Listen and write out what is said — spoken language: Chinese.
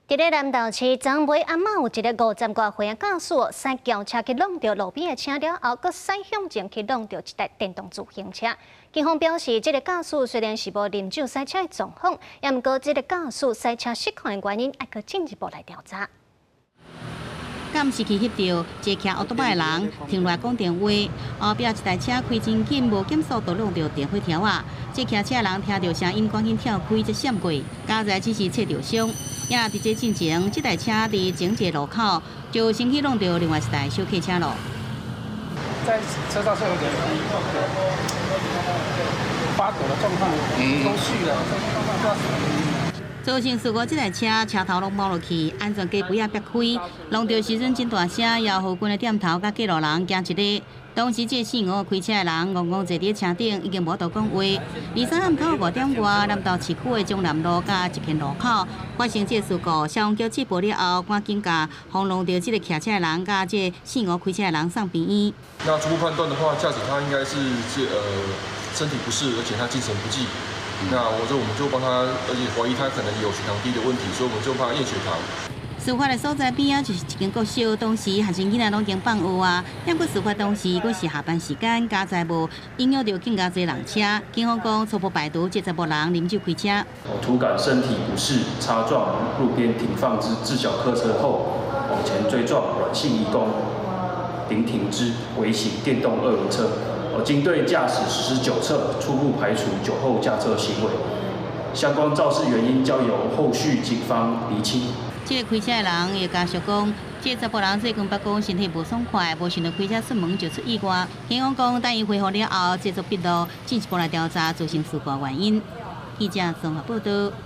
伫咧南投市长尾阿妈有一个50多岁的驾驶，驶轿车去弄到路边的车了后，佫驶向前去弄到一台电动自行车。警方表示，这个驾驶虽然是无饮酒驶车的状况，也毋过这个驾驶驶车失控的原因，还佫进一步来调查。 敢是去翕到一个骑奥多麦的人停落来讲电话，后壁一台车开真紧，无减速度弄到电火条啊！这骑车的人听到声音，赶紧跳开，才闪过。加在只是切着伤。也伫这进前，这台车伫前一个路口就先去弄到另外一台小客车咯。在车上是有点发抖的状况，都续了，不知道什么原因。 造成事故，这台车车头拢冒落去，安全架不啊别开，弄到时阵真大声，摇后军的点头，甲过路人惊一个。当时这4、5开车的人，戆戆坐伫车顶，已经无度讲话。23暗头5点外，南投市区的中南路甲一片路口发生这事故，消防局接报了后，赶紧甲轰弄到这个骑车的人，甲这4、5开车的人送病院。那初步判断的话，驾驶他应该是身体不适，而且他精神不济。 那我们就帮他，而且怀疑他可能有血糖低的问题，所以我们就帮他验血糖。事发的所在边啊，就是一间国小，当时学生囡仔拢已经放学啊。不过事发当时，佫是下班时间，加在无影响到更加侪人车。警方讲初步排除这10人饮酒开车。突感身体不适，擦撞路边停放之自小客车后，往前追撞软性移工，临停之微型电动2轮车。 经对驾驶实施酒测，初步排除酒后驾车行为，相关肇事原因交由后续警方厘清。这个开车的人也家属讲，这10人最近被讲身体无爽快，无想到开车出门就出意外。警方讲，等伊恢复了后，继续笔录，进一步来调查造成事故原因。记者综合报道。